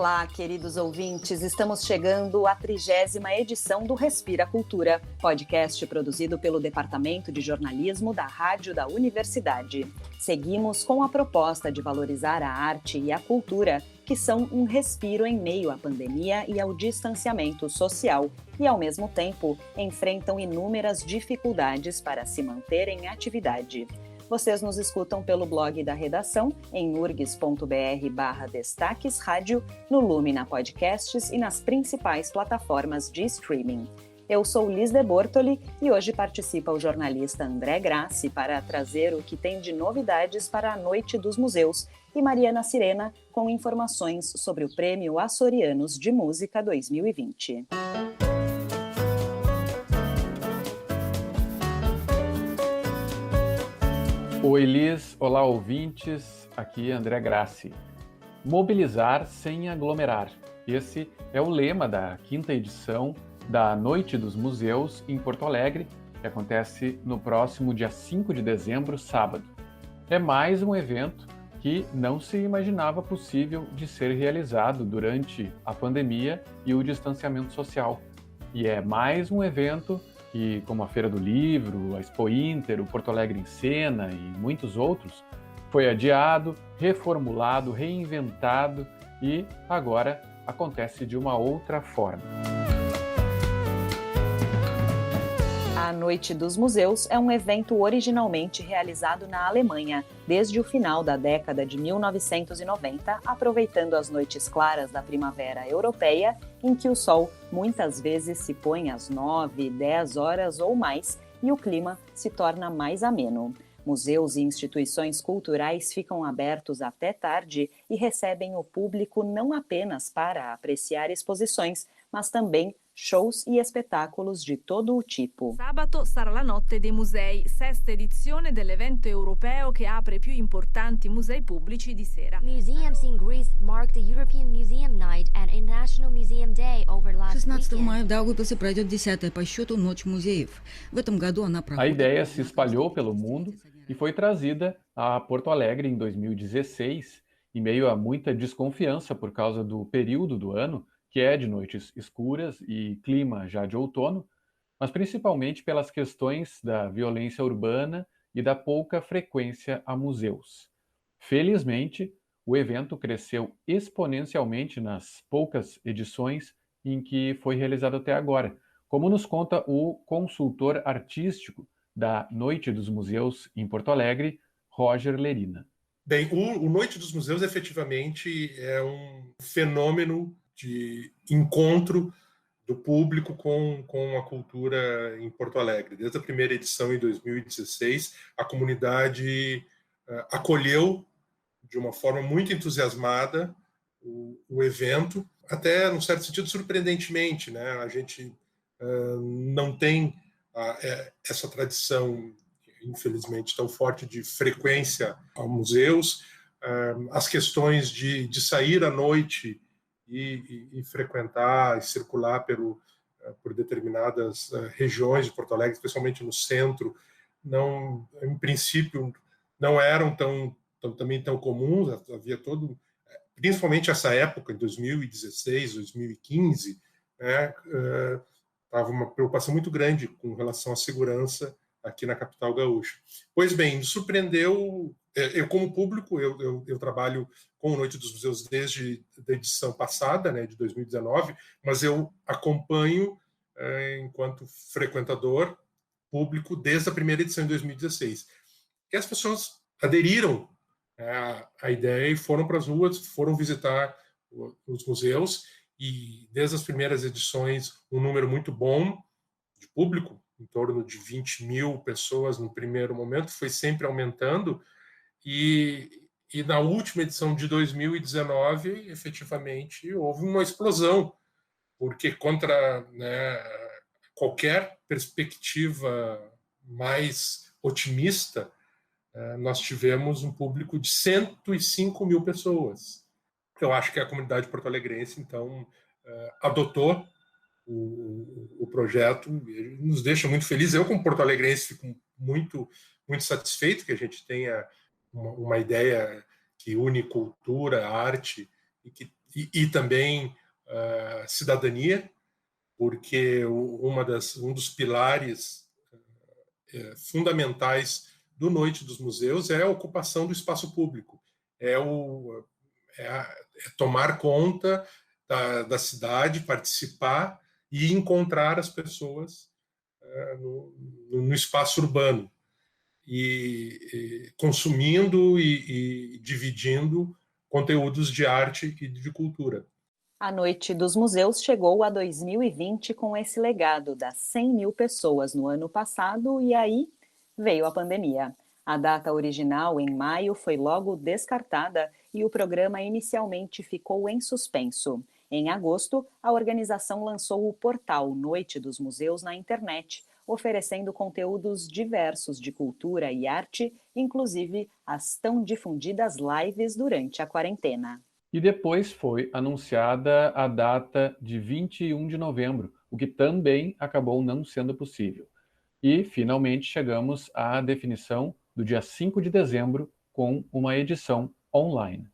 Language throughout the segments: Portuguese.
Olá, queridos ouvintes, estamos chegando à 30ª edição do Respira Cultura, podcast produzido pelo Departamento de Jornalismo da Rádio da Universidade. Seguimos com a proposta de valorizar a arte e a cultura, que são um respiro em meio à pandemia e ao distanciamento social, e ao mesmo tempo enfrentam inúmeras dificuldades para se manter em atividade. Vocês nos escutam pelo blog da redação em urgs.br/destaques rádio, no Lumina Podcasts e nas principais plataformas de streaming. Eu sou Liz de Bortoli e hoje participa o jornalista André Grassi para trazer o que tem de novidades para a Noite dos Museus e Mariana Sirena com informações sobre o Prêmio Açorianos de Música 2020. Oi Liz, olá ouvintes, aqui é André Grassi. Mobilizar sem aglomerar. Esse é o lema da 5ª edição da Noite dos Museus em Porto Alegre, que acontece no próximo dia 5 de dezembro, sábado. É mais um evento que não se imaginava possível de ser realizado durante a pandemia e o distanciamento social. E é mais um evento que, como a Feira do Livro, a Expo Inter, o Porto Alegre em Cena e muitos outros, foi adiado, reformulado, reinventado e agora acontece de uma outra forma. A Noite dos Museus é um evento originalmente realizado na Alemanha, desde o final da década de 1990, aproveitando as noites claras da primavera europeia, em que o sol muitas vezes se põe às 9, 10 horas ou mais e o clima se torna mais ameno. Museus e instituições culturais ficam abertos até tarde e recebem o público não apenas para apreciar exposições, mas também shows e espetáculos de todo o tipo. Sabato sarà la Notte dei Musei, 6ª edizione dell'evento europeo che apre i più importanti musei pubblici di sera. Museums in Greece mark the European Museum Night and International Museum Day over last 16 weekend. мая в Даугавпилсе пройдет 10-я по счету Ночь музеев. В этом году она проходит... A ideia se espalhou pelo mundo e foi trazida a Porto Alegre em 2016, em meio a muita desconfiança por causa do período do ano, que é de noites escuras e clima já de outono, mas principalmente pelas questões da violência urbana e da pouca frequência a museus. Felizmente, o evento cresceu exponencialmente nas poucas edições em que foi realizado até agora, como nos conta o consultor artístico da Noite dos Museus em Porto Alegre, Roger Lerina. Bem, o Noite dos Museus efetivamente é um fenômeno de encontro do público com a cultura em Porto Alegre. Desde a primeira edição, em 2016, a comunidade acolheu de uma forma muito entusiasmada o evento, até, num certo sentido, surpreendentemente, né? A gente não tem essa tradição, infelizmente, tão forte de frequência a museus. As questões de sair à noite e frequentar e circular por determinadas regiões de Porto Alegre, especialmente no centro, não, em princípio, não eram também tão comuns. Havia todo, principalmente essa época, em 2016, 2015, né, estava uma preocupação muito grande com relação à segurança aqui na capital gaúcha. Pois bem, me surpreendeu. Eu, como público, eu trabalho com a Noite dos Museus desde a edição passada, né, de 2019, mas eu acompanho enquanto frequentador público desde a primeira edição em 2016. E as pessoas aderiram à ideia e foram para as ruas, foram visitar os museus, e desde as primeiras edições um número muito bom de público, em torno de 20 mil pessoas no primeiro momento, foi sempre aumentando. E na última edição de 2019, efetivamente, houve uma explosão, porque contra, né, qualquer perspectiva mais otimista, nós tivemos um público de 105 mil pessoas. Eu acho que a comunidade porto-alegrense, então, adotou o projeto, nos deixa muito felizes. Eu, como porto-alegrense, fico muito, muito satisfeito que a gente tenha uma ideia que une cultura, arte, e que e também cidadania, porque um dos pilares fundamentais do Noite dos Museus é a ocupação do espaço público, é tomar conta da cidade, participar e encontrar as pessoas no espaço urbano, e consumindo e dividindo conteúdos de arte e de cultura. A Noite dos Museus chegou a 2020 com esse legado das 100 mil pessoas no ano passado, e aí veio a pandemia. A data original, em maio, foi logo descartada e o programa inicialmente ficou em suspenso. Em agosto, a organização lançou o portal Noite dos Museus na internet, oferecendo conteúdos diversos de cultura e arte, inclusive as tão difundidas lives durante a quarentena. E depois foi anunciada a data de 21 de novembro, o que também acabou não sendo possível. E, finalmente, chegamos à definição do dia 5 de dezembro com uma edição online.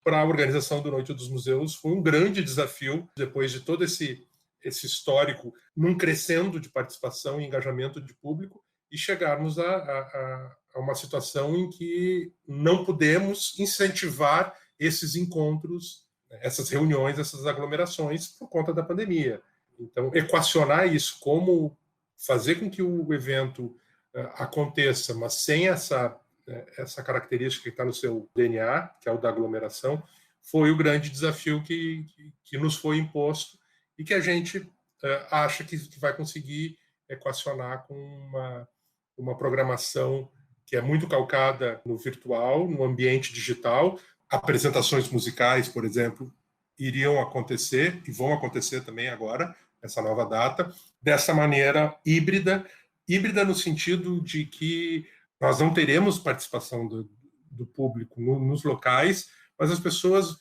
Para a organização do Noite dos Museus foi um grande desafio, depois de todo esse histórico, num crescendo de participação e engajamento de público, e chegarmos a uma situação em que não podemos incentivar esses encontros, essas reuniões, essas aglomerações por conta da pandemia. Então, equacionar isso, como fazer com que o evento aconteça, mas sem essa característica que está no seu DNA, que é o da aglomeração, foi o grande desafio que nos foi imposto e que a gente acha que vai conseguir equacionar com uma programação que é muito calcada no virtual, no ambiente digital. Apresentações musicais, por exemplo, iriam acontecer e vão acontecer também agora, essa nova data, dessa maneira híbrida no sentido de que nós não teremos participação do público nos locais, mas as pessoas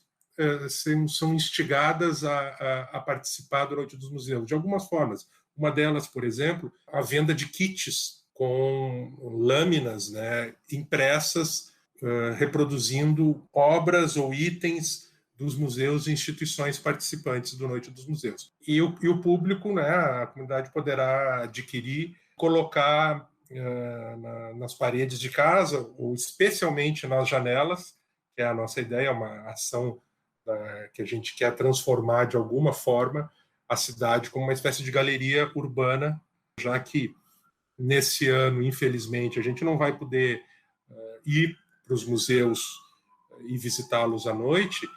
são instigadas a participar da Noite dos Museus, de algumas formas. Uma delas, por exemplo, a venda de kits com lâminas, né, impressas, reproduzindo obras ou itens dos museus e instituições participantes do Noite dos Museus. E o público, né, a comunidade poderá adquirir, colocar nas paredes de casa, ou especialmente nas janelas, que é a nossa ideia, uma ação que a gente quer transformar de alguma forma a cidade como uma espécie de galeria urbana, já que nesse ano, infelizmente, a gente não vai poder ir para os museus e visitá-los à noite.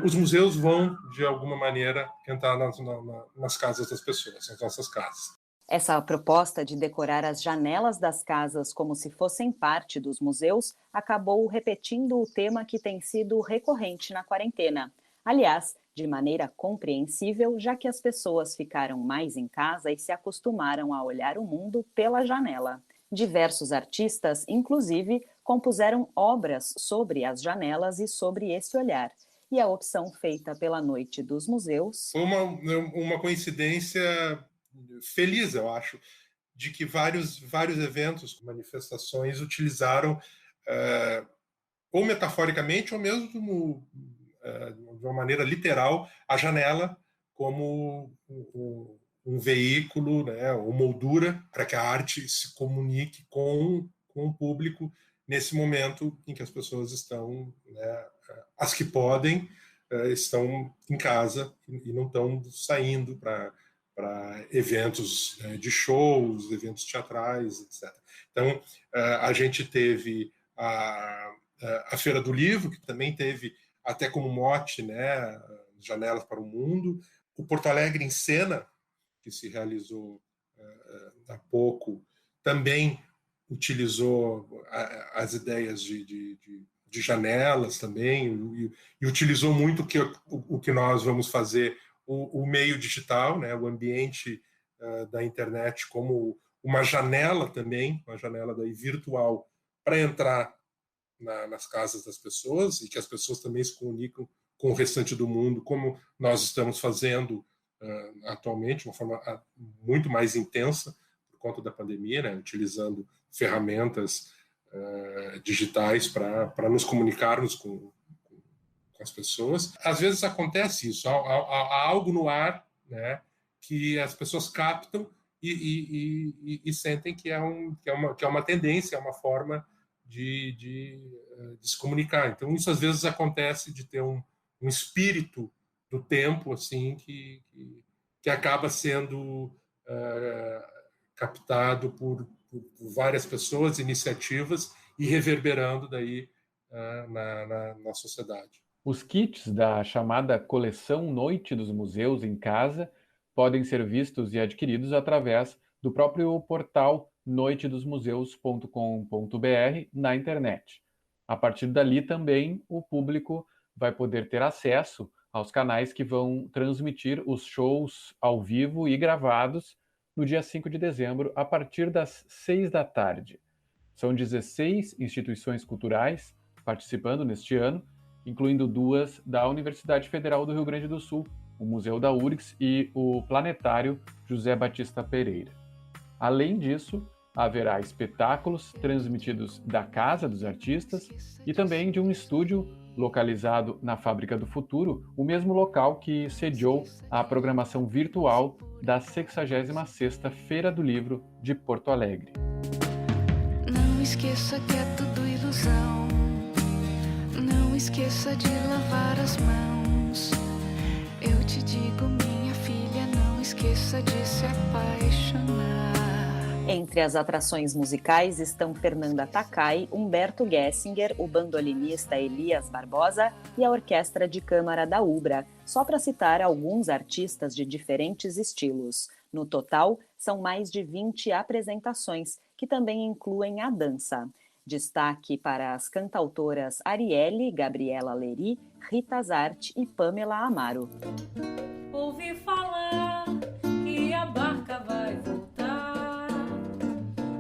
Os museus vão, de alguma maneira, entrar nas casas das pessoas, nas nossas casas. Essa proposta de decorar as janelas das casas como se fossem parte dos museus acabou repetindo o tema que tem sido recorrente na quarentena. Aliás, de maneira compreensível, já que as pessoas ficaram mais em casa e se acostumaram a olhar o mundo pela janela. Diversos artistas, inclusive, compuseram obras sobre as janelas e sobre esse olhar. E a opção feita pela Noite dos Museus... Uma coincidência feliz, eu acho, de que vários eventos, manifestações, utilizaram, ou metaforicamente, ou mesmo de uma maneira literal, a janela como um veículo, né, ou moldura para que a arte se comunique com o público nesse momento em que as pessoas estão, né, as que podem, estão em casa e não estão saindo para eventos de shows, eventos teatrais, etc. Então, a gente teve a Feira do Livro, que também teve até como mote, né, Janelas para o Mundo. O Porto Alegre em Cena, que se realizou há pouco, também utilizou as ideias de janelas também, e utilizou muito o que nós vamos fazer, o meio digital, né, o ambiente da internet como uma janela também, uma janela daí virtual, para entrar nas casas das pessoas, e que as pessoas também se comunicam com o restante do mundo, como nós estamos fazendo atualmente, de uma forma muito mais intensa por conta da pandemia, né, utilizando ferramentas digitais para nos comunicarmos com as pessoas. Às vezes acontece isso, há algo no ar, né, que as pessoas captam e sentem que é uma tendência, é uma forma de se comunicar. Então, isso às vezes acontece de ter um espírito do tempo assim que acaba sendo captado por várias pessoas, iniciativas, e reverberando daí na sociedade. Os kits da chamada coleção Noite dos Museus em Casa podem ser vistos e adquiridos através do próprio portal noitedosmuseus.com.br na internet. A partir dali também o público vai poder ter acesso aos canais que vão transmitir os shows ao vivo e gravados no dia 5 de dezembro, a partir das 6 da tarde. São 16 instituições culturais participando neste ano, incluindo 2 da Universidade Federal do Rio Grande do Sul, o Museu da URGS e o Planetário José Batista Pereira. Além disso, haverá espetáculos transmitidos da Casa dos Artistas e também de um estúdio localizado na Fábrica do Futuro, o mesmo local que sediou a programação virtual da 66ª Feira do Livro de Porto Alegre. Não esqueça que é tudo ilusão. Não esqueça de lavar as mãos. Eu te digo, minha filha, não esqueça de se apaixonar. Entre as atrações musicais estão Fernanda Takai, Humberto Gessinger, o bandolinista Elias Barbosa e a Orquestra de Câmara da Ubra, só para citar alguns artistas de diferentes estilos. No total, são mais de 20 apresentações, que também incluem a dança. Destaque para as cantautoras Arielle, Gabriela Leri, Rita Zart e Pamela Amaro. Ouvi falar que a barca vai voltar,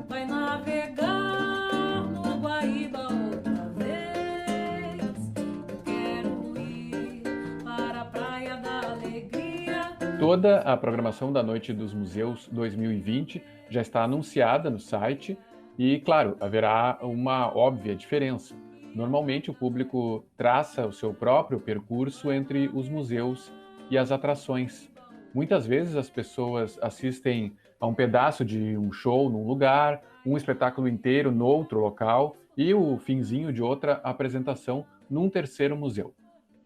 vai navegar no Guaíba outra vez. Eu quero ir para a Praia da Alegria. Toda a programação da Noite dos Museus 2020 já está anunciada no site. E, claro, haverá uma óbvia diferença. Normalmente, o público traça o seu próprio percurso entre os museus e as atrações. Muitas vezes, as pessoas assistem a um pedaço de um show num lugar, um espetáculo inteiro no outro local e o finzinho de outra apresentação num terceiro museu.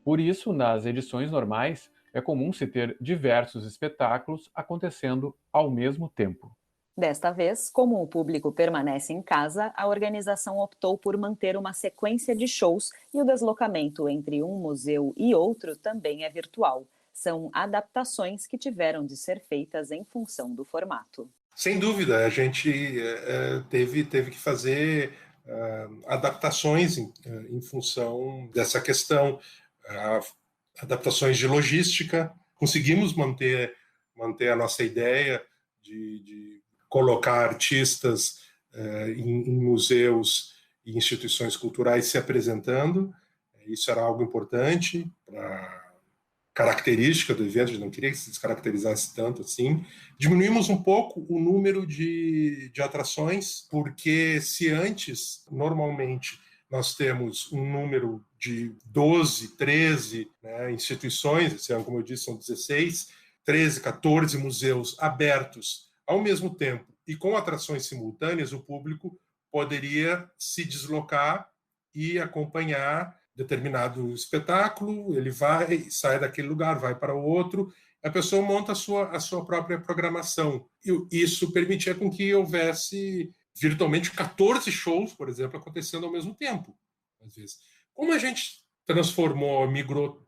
Por isso, nas edições normais, é comum se ter diversos espetáculos acontecendo ao mesmo tempo. Desta vez, como o público permanece em casa, a organização optou por manter uma sequência de shows e o deslocamento entre um museu e outro também é virtual. São adaptações que tiveram de ser feitas em função do formato. Sem dúvida, a gente teve que fazer adaptações em função dessa questão, adaptações de logística. Conseguimos manter a nossa ideia de colocar artistas em museus e instituições culturais se apresentando. Isso era algo importante para a característica do evento, a gente não queria que se descaracterizasse tanto assim. Diminuímos um pouco o número de atrações, porque se antes, normalmente, nós temos um número de 12, 13 instituições, esse ano, como eu disse, são 16, 13, 14 museus abertos ao mesmo tempo e com atrações simultâneas, o público poderia se deslocar e acompanhar determinado espetáculo, ele sai daquele lugar, vai para o outro, a pessoa monta a sua própria programação. E isso permitia com que houvesse virtualmente 14 shows, por exemplo, acontecendo ao mesmo tempo, às vezes. Como a gente migrou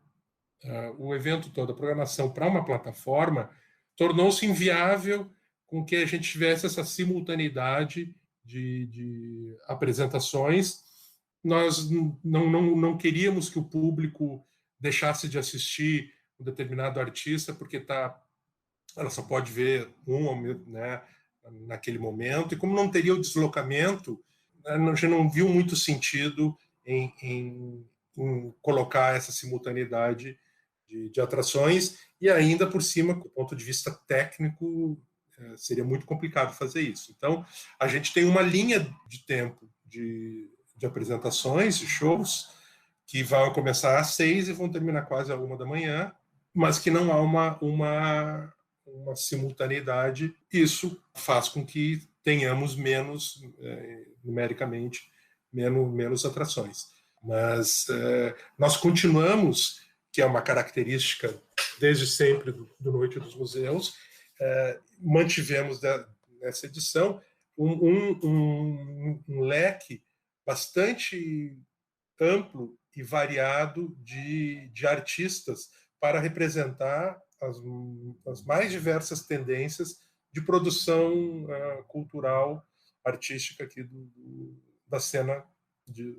o evento todo, a programação, para uma plataforma, tornou-se inviável com que a gente tivesse essa simultaneidade de apresentações. Nós não queríamos que o público deixasse de assistir um determinado artista, porque ela só pode ver naquele momento, e como não teria o deslocamento, a gente não viu muito sentido em colocar essa simultaneidade de atrações, e ainda por cima, do ponto de vista técnico, seria muito complicado fazer isso. Então, a gente tem uma linha de tempo de apresentações, de shows, que vão começar às 6 e vão terminar quase à 1 da manhã, mas que não há uma simultaneidade. Isso faz com que tenhamos menos, numericamente, menos atrações. Mas nós continuamos, que é uma característica desde sempre do Noite dos Museus, mantivemos nessa edição um leque bastante amplo e variado de artistas para representar as mais diversas tendências de produção cultural, artística aqui da cena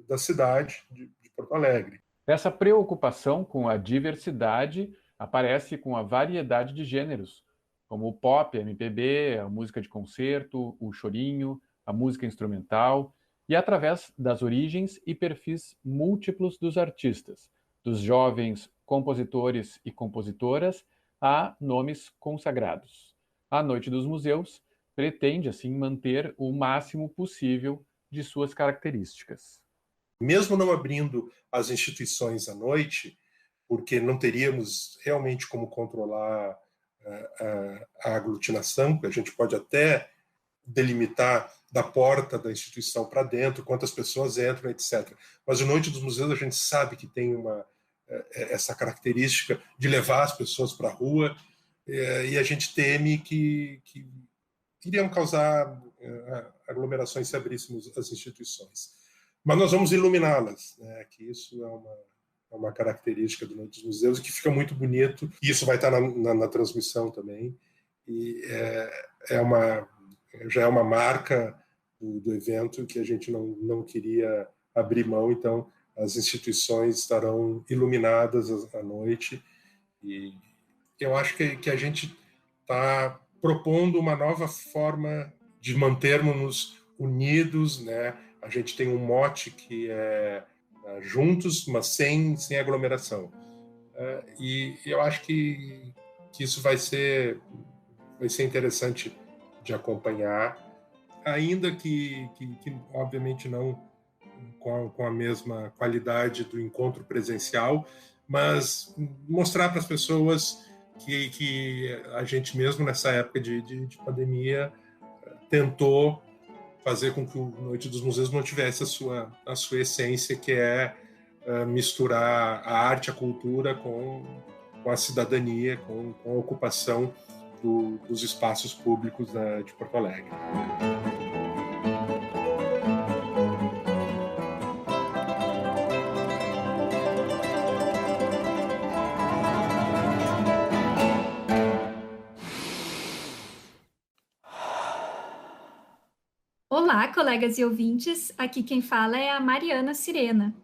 da cidade de Porto Alegre. Essa preocupação com a diversidade aparece com a variedade de gêneros, como o pop, a MPB, a música de concerto, o chorinho, a música instrumental, e através das origens e perfis múltiplos dos artistas, dos jovens compositores e compositoras a nomes consagrados. A Noite dos Museus pretende, assim, manter o máximo possível de suas características. Mesmo não abrindo as instituições à noite, porque não teríamos realmente como controlar a aglutinação, que a gente pode até delimitar da porta da instituição para dentro, quantas pessoas entram, etc. Mas a Noite dos Museus a gente sabe que tem essa característica de levar as pessoas para a rua, e a gente teme que iriam causar aglomerações se abríssemos as instituições. Mas nós vamos iluminá-las, né? Que isso é uma característica do Noite dos Museus, que fica muito bonito, e isso vai estar na transmissão também, e já é uma marca do evento que a gente não queria abrir mão. Então as instituições estarão iluminadas à noite, e eu acho que a gente está propondo uma nova forma de mantermos-nos unidos, né? A gente tem um mote que é juntos, mas sem aglomeração. E eu acho que isso vai ser interessante de acompanhar, ainda que obviamente não com a mesma qualidade do encontro presencial, mas mostrar para as pessoas que a gente mesmo nessa época de pandemia tentou fazer com que o Noite dos Museus não tivesse a sua essência, que é misturar a arte, a cultura com a cidadania, com a ocupação dos espaços públicos de Porto Alegre. Olá, colegas e ouvintes, aqui quem fala é a Mariana Sirena.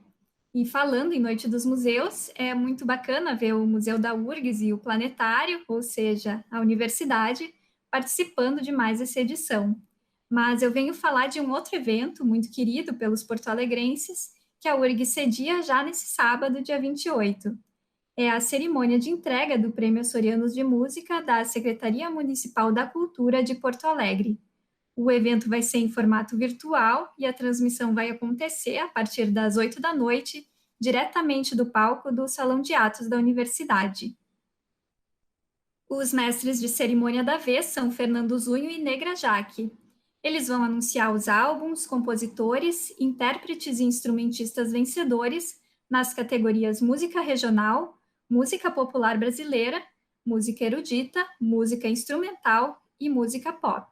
E falando em Noite dos Museus, é muito bacana ver o Museu da URGS e o Planetário, ou seja, a universidade, participando de mais essa edição. Mas eu venho falar de um outro evento muito querido pelos porto-alegrenses, que a URGS cedia já nesse sábado, dia 28. É a cerimônia de entrega do Prêmio Açorianos de Música da Secretaria Municipal da Cultura de Porto Alegre. O evento vai ser em formato virtual e a transmissão vai acontecer a partir das 8 da noite, diretamente do palco do Salão de Atos da Universidade. Os mestres de cerimônia da vez são Fernando Zunho e Negra Jaque. Eles vão anunciar os álbuns, compositores, intérpretes e instrumentistas vencedores nas categorias Música Regional, Música Popular Brasileira, Música Erudita, Música Instrumental e Música Pop.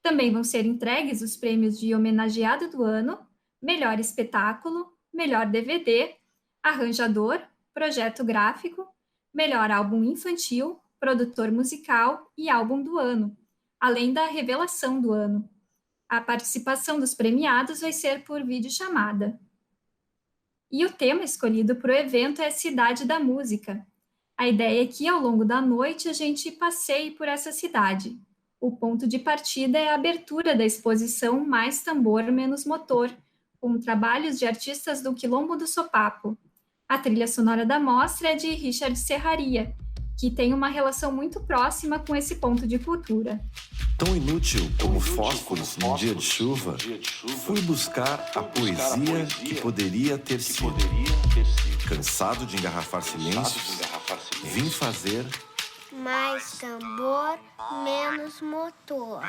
Também vão ser entregues os prêmios de Homenageado do Ano, Melhor Espetáculo, Melhor DVD, Arranjador, Projeto Gráfico, Melhor Álbum Infantil, Produtor Musical e Álbum do Ano, além da Revelação do Ano. A participação dos premiados vai ser por videochamada. E o tema escolhido para o evento é Cidade da Música. A ideia é que, ao longo da noite, a gente passeie por essa cidade. O ponto de partida é a abertura da exposição Mais Tambor, Menos Motor, com trabalhos de artistas do Quilombo do Sopapo. A trilha sonora da mostra é de Richard Serraria, que tem uma relação muito próxima com esse ponto de cultura. Tão inútil como fósforos num dia de chuva, fui buscar a poesia que poderia ter sido. Cansado de engarrafar silêncios, vim fazer mais tambor, menos motor.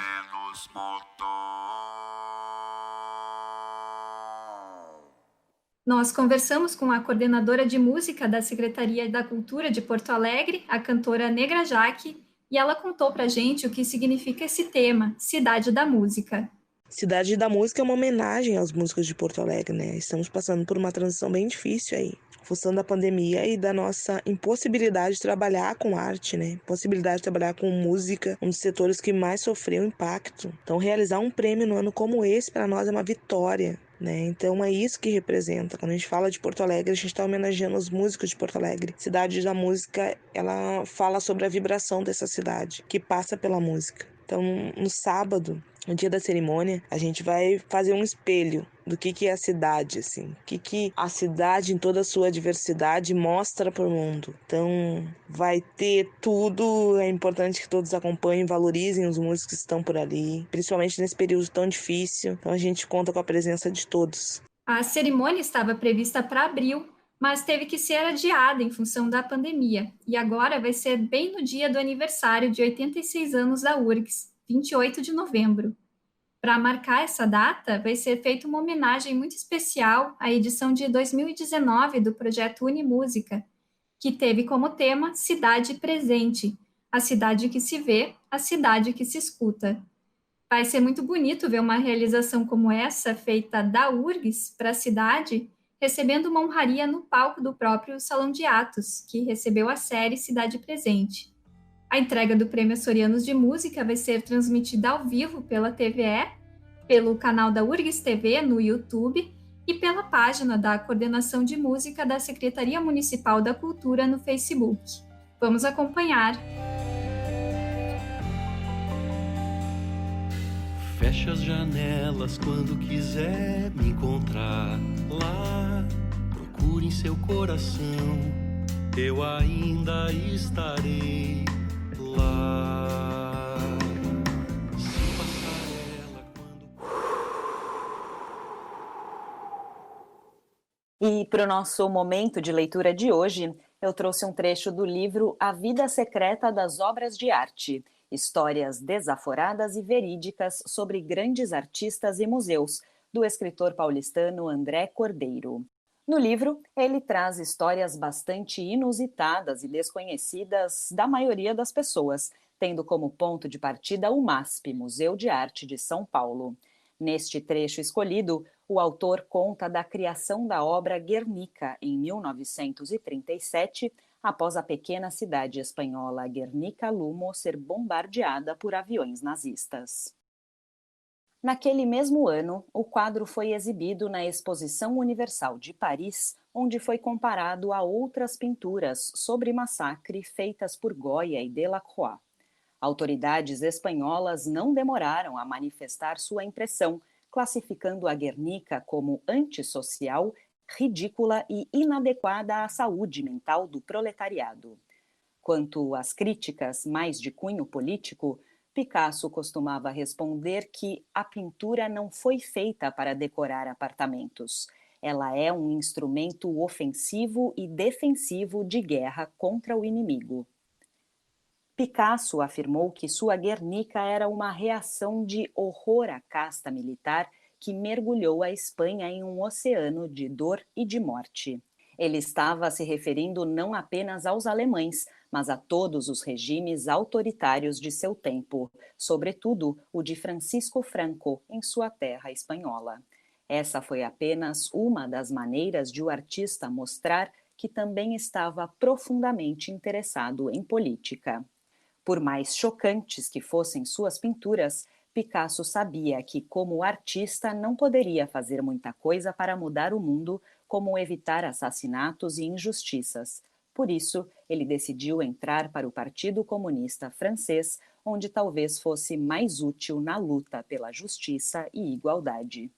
Nós conversamos com a coordenadora de música da Secretaria da Cultura de Porto Alegre, a cantora Negra Jaque, e ela contou pra gente o que significa esse tema, Cidade da Música. Cidade da Música é uma homenagem aos músicos de Porto Alegre, né? Estamos passando por uma transição bem difícil aí, função da pandemia e da nossa impossibilidade de trabalhar com arte, né? Possibilidade de trabalhar com música, um dos setores que mais sofreu impacto. Então, realizar um prêmio no ano como esse, para nós, é uma vitória, né? Então, é isso que representa. Quando a gente fala de Porto Alegre, a gente está homenageando os músicos de Porto Alegre. Cidade da Música, ela fala sobre a vibração dessa cidade, que passa pela música. Então, no sábado, no dia da cerimônia, a gente vai fazer um espelho do que é a cidade, assim. O que a cidade, em toda a sua diversidade, mostra para o mundo. Então, vai ter tudo. É importante que todos acompanhem, valorizem os músicos que estão por ali, principalmente nesse período tão difícil. Então, a gente conta com a presença de todos. A cerimônia estava prevista para abril, mas teve que ser adiada em função da pandemia. E agora vai ser bem no dia do aniversário de 86 anos da URGS, 28 de novembro. Para marcar essa data, vai ser feita uma homenagem muito especial à edição de 2019 do projeto Unimúsica, que teve como tema Cidade Presente, a cidade que se vê, a cidade que se escuta. Vai ser muito bonito ver uma realização como essa, feita da URGS para a cidade, recebendo uma honraria no palco do próprio Salão de Atos, que recebeu a série Cidade Presente. A entrega do Prêmio Açorianos de Música vai ser transmitida ao vivo pela TVE, pelo canal da URGS TV no YouTube e pela página da Coordenação de Música da Secretaria Municipal da Cultura no Facebook. Vamos acompanhar! Feche as janelas quando quiser me encontrar lá. Procure em seu coração, eu ainda estarei lá. Se passarela quando... E para o nosso momento de leitura de hoje, eu trouxe um trecho do livro A Vida Secreta das Obras de Arte, Histórias desaforadas e verídicas sobre grandes artistas e museus, do escritor paulistano André Cordeiro. No livro, ele traz histórias bastante inusitadas e desconhecidas da maioria das pessoas, tendo como ponto de partida o MASP, Museu de Arte de São Paulo. Neste trecho escolhido, o autor conta da criação da obra Guernica, em 1937, após a pequena cidade espanhola Guernica-Lumo ser bombardeada por aviões nazistas. Naquele mesmo ano, o quadro foi exibido na Exposição Universal de Paris, onde foi comparado a outras pinturas sobre massacre feitas por Goya e Delacroix. Autoridades espanholas não demoraram a manifestar sua impressão, classificando a Guernica como antissocial, ridícula e inadequada à saúde mental do proletariado. Quanto às críticas mais de cunho político, Picasso costumava responder que a pintura não foi feita para decorar apartamentos. Ela é um instrumento ofensivo e defensivo de guerra contra o inimigo. Picasso afirmou que sua Guernica era uma reação de horror à casta militar que mergulhou a Espanha em um oceano de dor e de morte. Ele estava se referindo não apenas aos alemães, mas a todos os regimes autoritários de seu tempo, sobretudo o de Francisco Franco, em sua terra espanhola. Essa foi apenas uma das maneiras de o artista mostrar que também estava profundamente interessado em política. Por mais chocantes que fossem suas pinturas, Picasso sabia que, como artista, não poderia fazer muita coisa para mudar o mundo, como evitar assassinatos e injustiças. Por isso, ele decidiu entrar para o Partido Comunista Francês, onde talvez fosse mais útil na luta pela justiça e igualdade.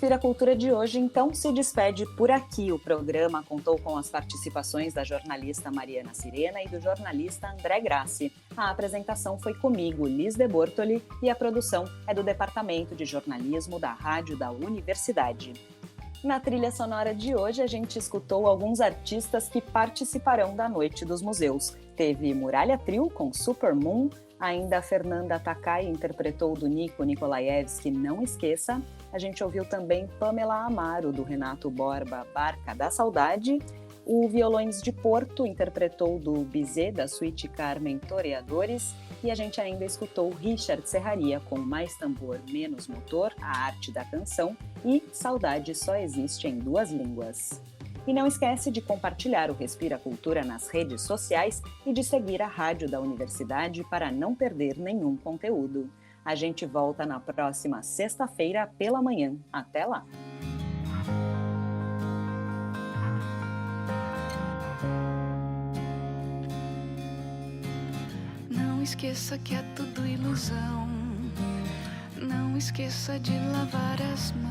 Respira Cultura de hoje, então, se despede por aqui. O programa contou com as participações da jornalista Mariana Sirena e do jornalista André Grassi. A apresentação foi comigo, Liz de Bortoli, e a produção é do Departamento de Jornalismo da Rádio da Universidade. Na trilha sonora de hoje, a gente escutou alguns artistas que participarão da Noite dos Museus. Teve Muralha Trio com Super Moon, ainda a Fernanda Takai interpretou do Nico Nikolaevski Não Esqueça. A gente ouviu também Pamela Amaro, do Renato Borba, Barca da Saudade. O Violões de Porto interpretou do Bizet, da suíte Carmen Toreadores. E a gente ainda escutou Richard Serraria com Mais Tambor, Menos Motor, a arte da canção, e Saudade Só Existe em Duas Línguas. E não esquece de compartilhar o Respira Cultura nas redes sociais e de seguir a rádio da universidade para não perder nenhum conteúdo. A gente volta na próxima sexta-feira pela manhã. Até lá! Não esqueça que é tudo ilusão. Não esqueça de lavar as mãos.